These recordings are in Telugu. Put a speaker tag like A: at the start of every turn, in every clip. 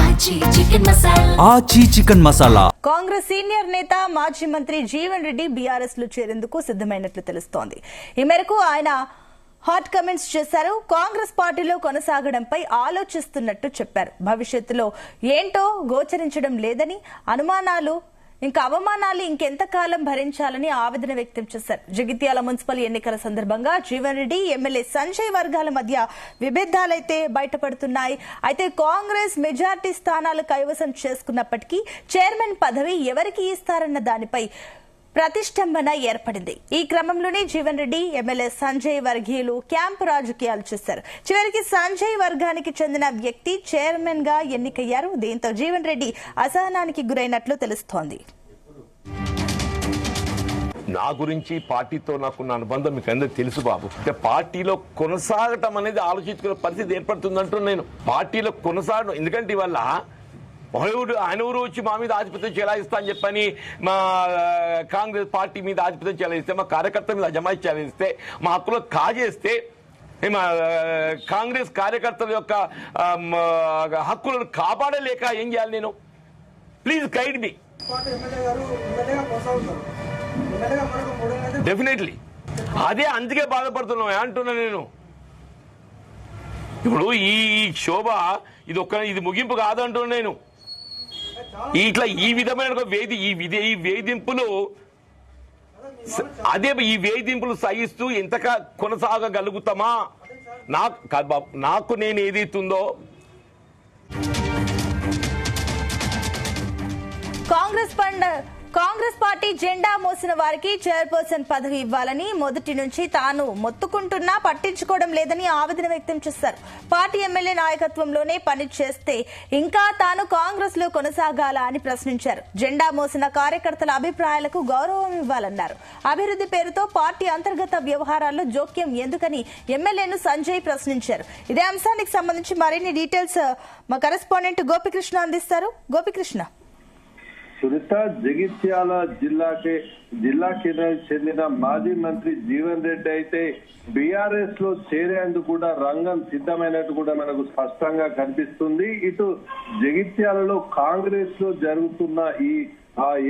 A: ఆచి చికెన్ మసాలా.
B: కాంగ్రెస్ సీనియర్ నేత మాజీ మంత్రి జీవన్ రెడ్డి బీఆర్ఎస్ లో చేరేందుకు సిద్దమైనట్లు తెలుస్తోంది. ఈ మేరకు ఆయన హాట్ కమెంట్స్ చేశారు. కాంగ్రెస్ పార్టీలో కొనసాగడంపై ఆలోచిస్తున్నట్టు చెప్పారు. భవిష్యత్తులో ఏంటో గోచరించడం లేదని, అవమానాలు ఇంకెంతకాలం భరించాలని ఆవేదన వ్యక్తం చేశారు. జగిత్యాల మున్సిపల్ ఎన్నికల సందర్భంగా జీవన్ రెడ్డి, ఎమ్మెల్యే సంజయ్ వర్గాల మధ్య విభేదాలైతే బయటపడుతున్నాయి. అయితే కాంగ్రెస్ మెజార్టీ స్థానాలు కైవసం చేసుకున్నప్పటికీ చైర్మన్ పదవి ఎవరికి ఇస్తారన్న దానిపై ప్రతిష్టంభన ఏర్పడింది. ఈ క్రమంలోనే జీవన్ రెడ్డి, ఎమ్మెల్యే సంజయ్ వర్గీయులు క్యాంపు రాజకీయాలు చేశారు. చివరికి సంజయ్ వర్గానికి చెందిన వ్యక్తి చైర్మన్ గా ఎన్నికయ్యారు. దీంతో జీవన్ రెడ్డి అసహనానికి గురైనట్లు తెలుస్తోంది.
C: నా గురించి పార్టీతో నాకున్న అనుబంధం మీకు అందరూ తెలుసు బాబు. పార్టీలో కొనసాగటం అనేది ఆలోచించుకునే పరిస్థితి ఏర్పడుతుందంటూ నేను పార్టీలో కొనసాగడం. ఎందుకంటే ఇవాళ ఆయన ఊరు వచ్చి మా మీద ఆధిపత్యం చెలాయిస్తా అని చెప్పని, మా కాంగ్రెస్ పార్టీ మీద ఆధిపత్యం చెలాయిస్తే, మా కార్యకర్తల మీద అజమాయి చెలాయిస్తే, మా హక్కులో కాజేస్తే, మా కాంగ్రెస్ కార్యకర్తల యొక్క హక్కులను కాపాడలేక ఏం చేయాలి నేను? Please guide me. డెఫినెట్లీ అదే, అందుకే బాధపడుతున్నాం అంటున్నా నేను. ఇప్పుడు ఈ శోభ ఇది ముగింపు కాదంటున్నా నేను. ఇట్లా ఈ విధమైన ఈ వేధింపులు ఈ వేధింపులు సహిస్తూ ఎంతగా కొనసాగగలుగుతామా? నాకు నేను ఏదైతుందో
B: కాంగ్రెస్ పార్టీ జెండా మోసిన వారికి చైర్పర్సన్ పదవి ఇవ్వాలని మొదటి నుంచి తాను మొత్తుకుంటున్నా పట్టించుకోవడం లేదని ఆవేదన వ్యక్తం చేశారు. పార్టీ ఎమ్మెల్యే నాయకత్వంలోనే పని చేస్తే ఇంకా తాను కాంగ్రెస్ లో కొనసాగాలా అని ప్రశ్నించారు. జెండా మోసిన కార్యకర్తల అభిప్రాయాలకు గౌరవం ఇవ్వాలన్నారు. అభివృద్ధి పేరుతో పార్టీ అంతర్గత వ్యవహారాల్లో జోక్యం ఎందుకని ఎమ్మెల్యేను సంజయ్ ప్రశ్నించారు. ఇదే అంశానికి సంబంధించి మరిన్ని డీటెయిల్స్ మా కరెస్పాండెంట్ గోపికృష్ణ అందిస్తారు. గోపికృష్ణ.
D: సునీత, జగిత్యాల జిల్లా కేంద్రానికి చెందిన మాజీ మంత్రి జీవన్ రెడ్డి అయితే బీఆర్ఎస్ లో చేరేందుకు కూడా రంగం సిద్ధమైనట్టు కూడా మనకు స్పష్టంగా కనిపిస్తుంది. ఇటు జగిత్యాలలో కాంగ్రెస్ లో జరుగుతున్న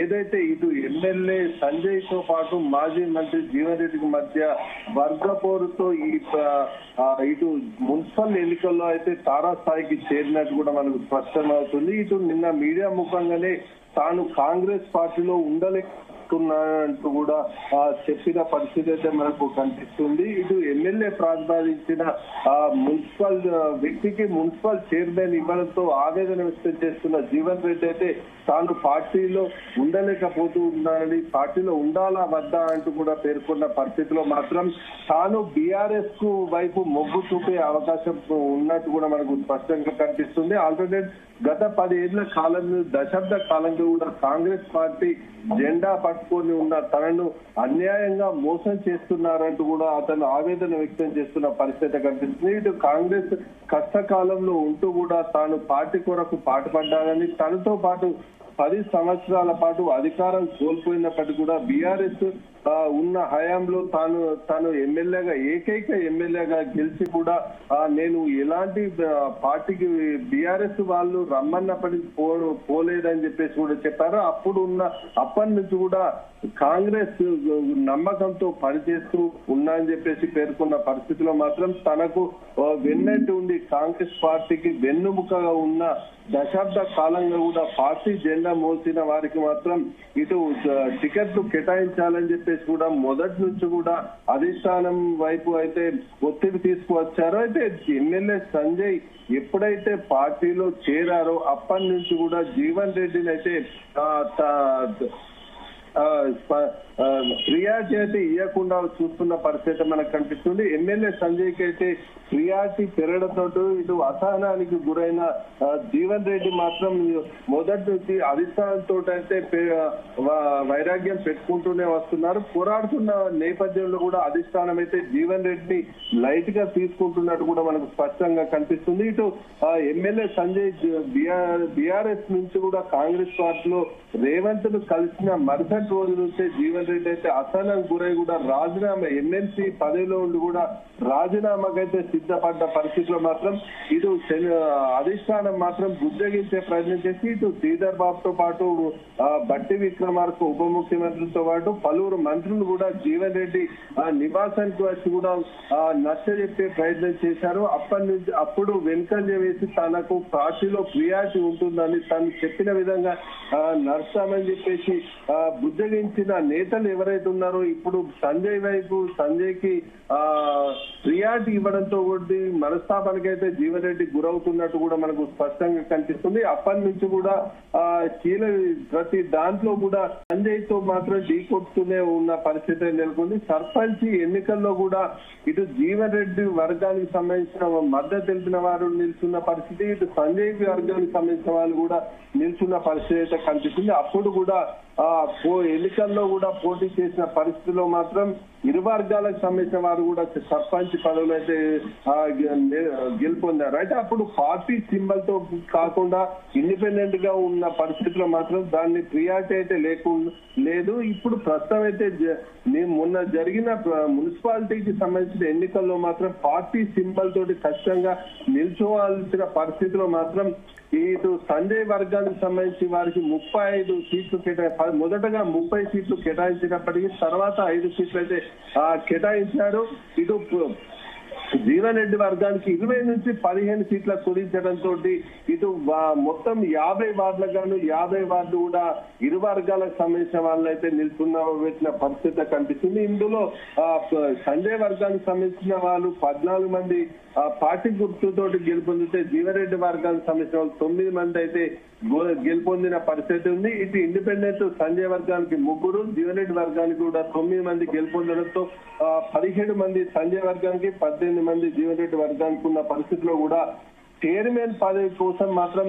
D: ఏదైతే ఇటు ఎమ్మెల్యే సంజయ్ తో పాటు మాజీ మంత్రి జీవన్ రెడ్డికి మధ్య వర్గ పోరుతో ఇటు మున్సిపల్ ఎన్నికల్లో అయితే తారాస్థాయికి చేరినట్టు కూడా మనకు స్పష్టమవుతుంది. ఇటు నిన్న మీడియా ముఖంగానే తాను కాంగ్రెస్ పార్టీలో ఉండలేకున్నానంటూ కూడా చెప్పిన పరిస్థితి అయితే మనకు కనిపిస్తుంది. ఇటు ఎమ్మెల్యే ప్రతిపాదించిన మున్సిపల్ వ్యక్తికి మున్సిపల్ చైర్మన్ ఇవ్వడంతో ఆవేదన వ్యక్తం చేస్తున్న జీవన్ రెడ్డి అయితే తాను పార్టీలో ఉండలేకపోతూ ఉన్నానని, పార్టీలో ఉండాలా వద్దా అంటూ కూడా పేర్కొన్న పరిస్థితిలో మాత్రం తాను బీఆర్ఎస్ కు వైపు మొగ్గు చూపే అవకాశం ఉన్నట్టు కూడా మనకు స్పష్టంగా కనిపిస్తుంది. ఆల్టర్నేట్ గత 10 ఏళ్ల కాలంలో, దశాబ్ద కాలంలో కూడా కాంగ్రెస్ పార్టీ జెండా పట్టుకొని ఉన్న తనను అన్యాయంగా మోసం చేస్తున్నారంటూ కూడా అతను ఆవేదన వ్యక్తం చేస్తున్న పరిస్థితి కనిపిస్తుంది. ఇటు కాంగ్రెస్ కష్టకాలంలో ఉంటూ కూడా తాను పార్టీ కొరకు పాటుపడ్డానని, తనతో పాటు 10 సంవత్సరాల పాటు అధికారం కోల్పోయినప్పటికీ కూడా బీఆర్ఎస్ ఉన్న హయాంలో తాను ఎమ్మెల్యేగా, ఏకైక ఎమ్మెల్యేగా గెలిచి కూడా నేను ఎలాంటి పార్టీకి బీఆర్ఎస్ వాళ్ళు రమ్మన్నప్పటికీ పోలేదని చెప్పేసి కూడా చెప్పారు. అప్పటి నుంచి కూడా కాంగ్రెస్ నమ్మకంతో పనిచేస్తూ ఉన్నా అని చెప్పేసి పేర్కొన్న పరిస్థితిలో మాత్రం తనకు వెన్నట్టు ఉండి కాంగ్రెస్ పార్టీకి వెన్నుముకగా ఉన్న దశాబ్ద కాలంగా కూడా పార్టీ జెండా మోసిన వారికి మాత్రం ఇటు టికెట్లు కేటాయించాలని చెప్పేసి కూడా మొదటి నుంచి కూడా అధిష్టానం వైపు అయితే ఒత్తిడి తీసుకువచ్చారో. అయితే ఎమ్మెల్యే సంజయ్ ఎప్పుడైతే పార్టీలో చేరారో అప్పటి నుంచి కూడా జీవన్ రెడ్డిని అయితే ప్రియారిటీ అయితే ఇవ్వకుండా చూస్తున్న పరిస్థితి మనకు కనిపిస్తుంది. ఎమ్మెల్యే సంజయ్ కి అయితే ప్రియారిటీ పెరగడంతో ఇటు అసహనానికి గురైన జీవన్ రెడ్డి మాత్రం మొదటి నుంచి అధిష్టానంతో అయితే వైరాగ్యం పెట్టుకుంటూనే వస్తున్నారు. పోరాడుతున్న నేపథ్యంలో కూడా అధిష్టానం అయితే జీవన్ రెడ్డిని లైట్ గా తీసుకుంటున్నట్టు కూడా మనకు స్పష్టంగా కనిపిస్తుంది. ఇటు ఎమ్మెల్యే సంజయ్ బీఆర్ఎస్ నుంచి కూడా కాంగ్రెస్ పార్టీలో రేవంత్ ను కలిసిన మరుసటి రోజు నుంచే జీవన్ జీవన్ రెడ్డి అయితే అసహనం గురై కూడా రాజీనామా ఎమ్మెల్సీ పదవిలో ఉండి కూడా రాజీనామాకైతే సిద్ధపడ్డ పరిస్థితిలో మాత్రం ఇటు అధిష్టానం మాత్రం బుజ్జగించే ప్రయత్నం చేసి ఇటు శ్రీధర్ బాబుతో పాటు బట్టి విక్రమార్క ఉప ముఖ్యమంత్రితో పాటు పలువురు మంత్రులు కూడా జీవన్ రెడ్డి నివాసానికి వచ్చి కూడా నచ్చజెప్పే ప్రయత్నం చేశారు. అప్పుడు వెనుకంజ వేసి తనకు పార్టీలో ప్రియారిటీ ఉంటుందని తను చెప్పిన విధంగా నడుస్తామని చెప్పేసి బుజ్జగించిన నేతలు ఎవరైతే ఉన్నారో ఇప్పుడు సంజయ్ వైపు సంజయ్కి ప్రియారిటీ ఇవ్వడంతో కూడా మనస్తాపానికైతే జీవన్ రెడ్డి గురవుతున్నట్టు కూడా మనకు స్పష్టంగా కనిపిస్తుంది. అప్పటి నుంచి కూడా ప్రతి దాంట్లో కూడా సంజయ్ తో మాత్రం ఢీకొట్టుతూనే ఉన్న పరిస్థితి నెలకొంది. సర్పంచ్ ఎన్నికల్లో కూడా ఇటు జీవన్ రెడ్డి వర్గానికి సంబంధించిన మద్దతు తెలిపిన వారు నిల్చున్న పరిస్థితి, ఇటు సంజయ్ వర్గానికి సంబంధించిన వాళ్ళు కూడా నిల్చున్న పరిస్థితి అయితే కనిపిస్తుంది. అప్పుడు కూడా ఎన్నికల్లో కూడా పోటీ చేసిన పరిస్థితిలో మాత్రం ఇరు వర్గాలకు సంబంధించిన వారు కూడా సర్పంచ్ పదవులు అయితే గెలుపొందారు. అయితే అప్పుడు పార్టీ సింబల్ తో కాకుండా ఇండిపెండెంట్ గా ఉన్న పరిస్థితిలో మాత్రం దాన్ని ప్రియారిటీ అయితే లేదు. ఇప్పుడు ప్రస్తుతం అయితే మొన్న జరిగిన మున్సిపాలిటీకి సంబంధించిన ఎన్నికల్లో మాత్రం పార్టీ సింబల్ తోటి ఖచ్చితంగా నిల్చోవాల్సిన పరిస్థితిలో మాత్రం ఇటు సంజయ్ వర్గానికి సంబంధించి వారికి 35 సీట్లు మొదటగా 30 సీట్లు కేటాయించినప్పటికీ తర్వాత 5 సీట్లు అయితే కేటాయించారు. ఇటు జీవన్ రెడ్డి వర్గానికి 20 నుంచి 15 సీట్ల కుదించడంతో ఇటు మొత్తం 50 వార్డులకు గాను 50 వార్డు కూడా ఇరు వర్గాలకు సంబంధించిన వాళ్ళైతే నిల్చున్న పరిస్థితి కనిపిస్తుంది. ఇందులో సంజయ్ వర్గానికి సంబంధించిన వాళ్ళు 14 మంది పార్టీ గుర్తుతోటి గెలుపొందితే జీవన్ రెడ్డి వర్గానికి సంబంధించిన వాళ్ళు 9 మంది అయితే గెలుపొందిన పరిస్థితి ఉంది. ఇటు ఇండిపెండెంట్ సంజయ్ వర్గానికి 3, జీవన్ రెడ్డి వర్గానికి కూడా 9 మంది గెలుపొందడంతో 17 మంది సంజయ్ వర్గానికి 18 మంది జీవన్ రెడ్డి వర్గానికి ఉన్న పరిస్థితిలో కూడా చైర్మన్ పదవి కోసం మాత్రం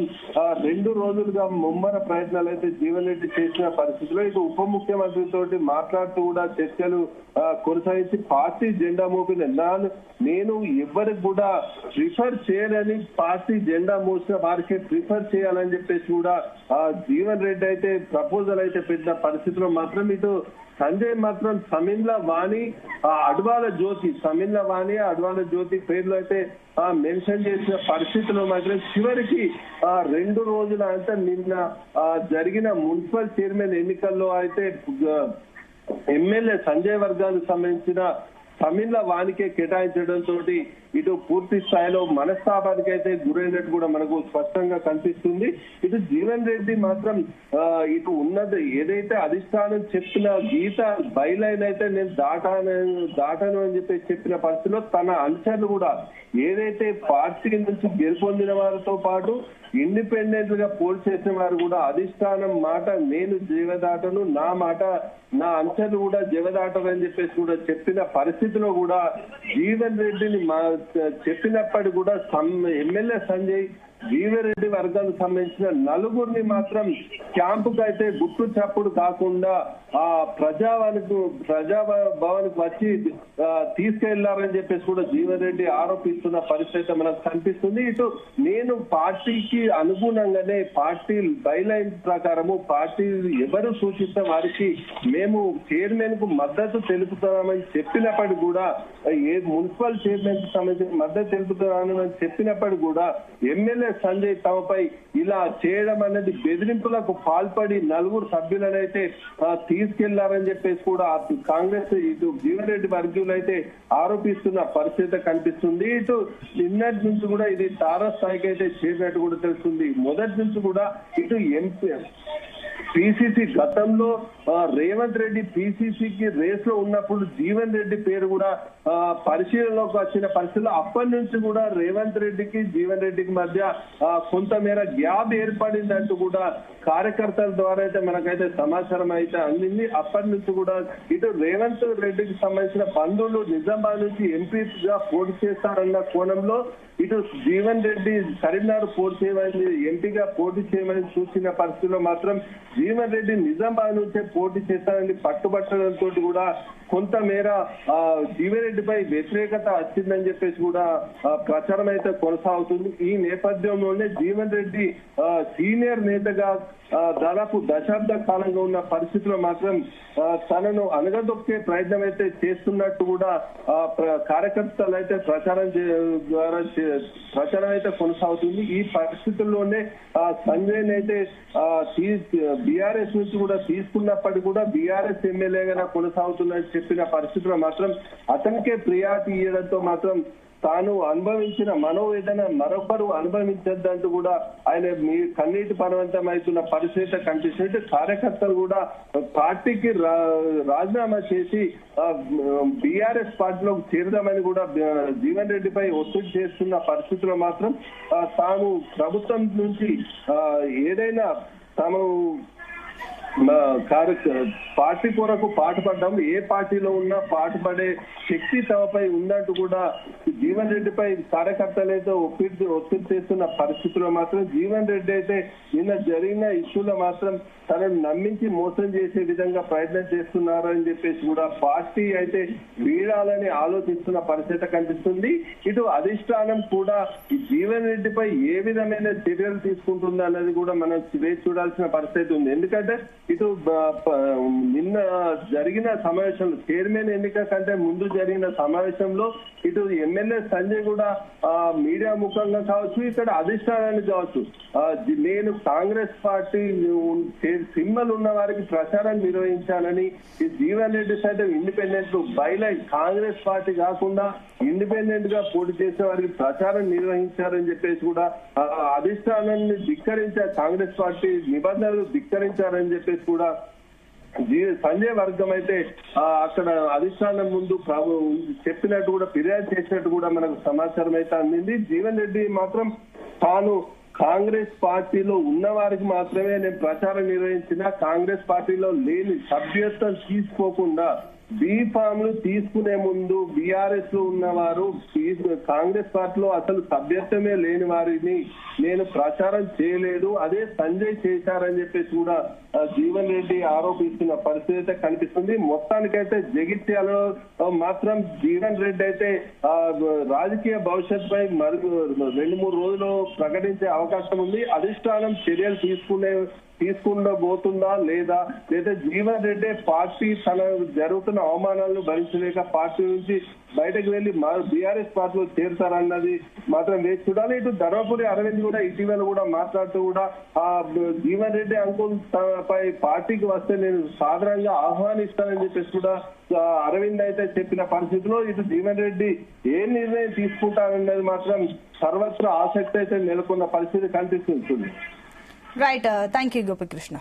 D: 2 రోజులుగా ముమ్మర ప్రయత్నాలు అయితే జీవన్ రెడ్డి చేసిన పరిస్థితిలో ఇటు ఉప ముఖ్యమంత్రి తోటి మాట్లాడుతూ కూడా చర్చలు కొనసాగించి పార్టీ జెండా మోపిన నేను ఎవరికి కూడా ప్రిఫర్ చేయనని పార్టీ జెండా మోసిన వారికి ప్రిఫర్ చేయాలని చెప్పేసి కూడా జీవన్ రెడ్డి అయితే ప్రపోజల్ అయితే పెట్టిన పరిస్థితిలో మాత్రం ఇటు సంజయ్ మాత్రం సమిన్ల వాణి అడ్వాల జ్యోతి పేర్లు అయితే మెన్షన్ చేసిన పరిస్థితిలో మాత్రం చివరికి 2 రోజుల అంటే నిన్న జరిగిన మున్సిపల్ చైర్మన్ ఎన్నికల్లో అయితే ఎమ్మెల్యే సంజయ్ వర్గానికి సంబంధించిన తమిళ వానికే కేటాయించడంతో ఇటు పూర్తి స్థాయిలో మనస్తాపానికి అయితే గురైనట్టు కూడా మనకు స్పష్టంగా కనిపిస్తుంది. ఇటు జీవన్ రెడ్డి మాత్రం ఇటు ఉన్నది ఏదైతే అధిష్టానం చెప్పిన గీత బైలైన్ అయితే నేను దాటాను అని చెప్పి చెప్పిన పరిస్థితిలో తన అనుచరులు కూడా ఏదైతే పార్టీ నుంచి గెలుపొందిన వారితో పాటు ఇండిపెండెంట్ గా పోల్ చేసిన వారు కూడా అధిష్టానం మాట నేను జీవదాటను, నా మాట నా అనుచరులు కూడా జీవదాటను అని చెప్పేసి కూడా చెప్పిన పరిస్థితిలో కూడా జీవన్ రెడ్డిని చెప్పినప్పటికీ కూడా ఎమ్మెల్యే సంజయ్ జీవన్ రెడ్డి వర్గానికి సంబంధించిన 4 మాత్రం క్యాంపుకు అయితే గుట్టు చప్పుడు కాకుండా ప్రజాభవన్కి వచ్చి తీసుకెళ్లారని చెప్పేసి కూడా జీవన్ రెడ్డి ఆరోపిస్తున్న పరిస్థితి మనకు కనిపిస్తుంది. ఇటు నేను పార్టీకి అనుగుణంగానే పార్టీ బైలైన్ ప్రకారము పార్టీ ఎవరు సూచిస్తే వారికి మేము చైర్మన్ కు మద్దతు తెలుపుతామని చెప్పినప్పటికీ కూడా మున్సిపల్ చైర్మన్ కు సంబంధించిన మద్దతు తెలుపుతామని చెప్పినప్పటికీ కూడా ఎమ్మెల్యే సంజయ్ తమపై ఇలా చేయడం అనేది బెదిరింపులకు పాల్పడి 4 సభ్యులను అయితే తీసుకెళ్లారని చెప్పేసి కూడా కాంగ్రెస్ ఇటు జీవన్ రెడ్డి వర్గీయులు అయితే ఆరోపిస్తున్న పరిస్థితి కనిపిస్తుంది. ఇటు నిన్నటి నుంచి కూడా ఇది తారస్థాయికి అయితే చేరినట్టు కూడా తెలుస్తుంది. మొదటి నుంచి కూడా ఇటు ఎంపీ పిసిసి గతంలో రేవంత్ రెడ్డి పిసిసికి రేస్ లో ఉన్నప్పుడు జీవన్ రెడ్డి పేరు కూడా పరిశీలనలోకి వచ్చిన పరిస్థితుల్లో అప్పటి నుంచి కూడా రేవంత్ రెడ్డికి జీవన్ రెడ్డికి మధ్య కొంతమేర గ్యాప్ ఏర్పడిందంటూ కూడా కార్యకర్తల ద్వారా అయితే మనకైతే సమాచారం అయితే అందింది. అప్పటి నుంచి కూడా ఇటు రేవంత్ రెడ్డికి సంబంధించిన బంధువులు నిజామాబాద్ నుంచి ఎంపీగా పోటీ చేస్తారన్న కోణంలో ఇటు జీవన్ రెడ్డి కరీంనగర్ పోటీ చేయమని ఎంపీగా పోటీ చేయమని చూసిన పరిస్థితిలో మాత్రం జీవన్ రెడ్డి నిజామాబాద్ నుంచే పోటీ చేస్తారని పట్టుబట్టడంతో కూడా కొంతమేర జీవన్ రెడ్డిపై వ్యతిరేకత వచ్చిందని చెప్పేసి కూడా ప్రచారం అయితే కొనసాగుతుంది. ఈ నేపథ్యంలోనే జీవన్ రెడ్డి సీనియర్ నేతగా దాదాపు దశాబ్ద కాలంగా ఉన్న పరిస్థితుల్లో మాత్రం తనను అనగదొక్కే ప్రయత్నం అయితే చేస్తున్నట్టు కూడా కార్యకర్తలు అయితే ప్రచారం అయితే కొనసాగుతుంది. ఈ పరిస్థితుల్లోనే సంజయ్ అయితే బీఆర్ఎస్ నుంచి కూడా తీసుకున్నప్పటికీ కూడా బీఆర్ఎస్ ఎమ్మెల్యేగా కొనసాగుతుందని చెప్పిన పరిస్థితుల్లో మాత్రం అతనికే ప్రియారిటీ ఇవ్వడంతో మాత్రం తాను అనుభవించిన మనోవేదన మరొకరు అనుభవించద్దంటూ కూడా ఆయన మీ కన్నీటి పర్వంతం అవుతున్న పరిస్థితి కనిపిస్తుంది. కార్యకర్తలు కూడా పార్టీకి రాజీనామా చేసి బీఆర్ఎస్ పార్టీలోకి చేరదామని కూడా జీవన్ రెడ్డిపై ఒత్తిడి చేస్తున్న పరిస్థితుల్లో మాత్రం తాను ప్రభుత్వం నుంచి ఏదైనా తాను పార్టీ కొరకు పాటుపడ్డాం, ఏ పార్టీలో ఉన్నా పాటుపడే శక్తి తమపై ఉందంటూ కూడా జీవన్ రెడ్డిపై కార్యకర్తలు అయితే ఒత్తిడి చేస్తున్న పరిస్థితుల్లో మాత్రం జీవన్ రెడ్డి అయితే నిన్న జరిగిన ఇష్యూలో మాత్రం తనను నమ్మించి మోసం చేసే విధంగా ప్రయత్నం చేస్తున్నారని చెప్పేసి కూడా పార్టీ అయితే వీడాలని ఆలోచిస్తున్న పరిస్థితి కనిపిస్తుంది. ఇటు అధిష్టానం కూడా ఈ జీవన్ రెడ్డిపై ఏ విధమైన చర్యలు తీసుకుంటుంది అన్నది కూడా మనం వేచి చూడాల్సిన పరిస్థితి ఉంది. ఎందుకంటే ఇటు నిన్న జరిగిన సమావేశంలో చైర్మన్ ఎన్నిక కంటే ముందు జరిగిన సమావేశంలో ఇటు ఎమ్మెల్యే సంజయ్ కూడా మీడియా ముఖంగా కావచ్చు, ఇక్కడ అధిష్టానానికి కావచ్చు, నేను కాంగ్రెస్ పార్టీ సింబల్ ఉన్న వారికి ప్రచారం నిర్వహించాలని ఈ జీవన్ రెడ్డి సైతం ఇండిపెండెంట్ బైలైన్ కాంగ్రెస్ పార్టీ కాకుండా ఇండిపెండెంట్ గా పోటీ చేసే వారికి ప్రచారం నిర్వహించారని చెప్పేసి కూడా అధిష్టానాన్ని ధిక్కరించారు, కాంగ్రెస్ పార్టీ నిబంధనలు ధిక్కరించారని చెప్పేసి కూడా సంజయ్ వర్గం అయితే అక్కడ అధిష్టానం ముందు చెప్పినట్టు కూడా ఫిర్యాదు చేసినట్టు కూడా మనకు సమాచారం అయితే అందింది. జీవన్ రెడ్డి మాత్రం తాను కాంగ్రెస్ పార్టీలో ఉన్న వారికి మాత్రమే నేను ప్రచారం నిర్వహించిన, కాంగ్రెస్ పార్టీలో లేని సభ్యత్వం తీసుకోకుండా బీఫామ్లు తీసుకునే ముందు బీఆర్ఎస్ లో ఉన్నవారు కాంగ్రెస్ పార్టీలో అసలు సభ్యత్వమే లేని వారిని నేను ప్రచారం చేయలేదు, అదే సంజయ్ చేశారని చెప్పేసి కూడా జీవన్ రెడ్డి ఆరోపిస్తున్న పరిస్థితి అయితే కనిపిస్తుంది. మొత్తానికైతే జగిత్యాలలో మాత్రం జీవన్ రెడ్డి అయితే రాజకీయ భవిష్యత్ పై మరి 2-3 రోజులు ప్రకటించే అవకాశం ఉంది. అధిష్టానం చర్యలు తీసుకుండబోతుందా లేదా జీవన్ రెడ్డి పార్టీ తన జరుగుతున్న అవమానాలను భరించలేక పార్టీ నుంచి బయటకు వెళ్లి బీఆర్ఎస్ పార్టీలో చేరుతారన్నది మాత్రం వేచి చూడాలి. ఇటు ధర్మపురి అరవింద్ కూడా ఇటీవల కూడా మాట్లాడుతూ కూడా జీవన్ రెడ్డి అంకుల్ పై పార్టీకి వస్తే నేను సాధారణంగా ఆహ్వానిస్తానని చెప్పేసి కూడా అరవింద్ అయితే చెప్పిన పరిస్థితిలో ఇటు జీవన్ రెడ్డి ఏ నిర్ణయం తీసుకుంటారన్నది మాత్రం సర్వత్రా ఆసక్తి అయితే నెలకొన్న పరిస్థితి కనిపిస్తుంది.
B: Right, thank you Gopikrishna.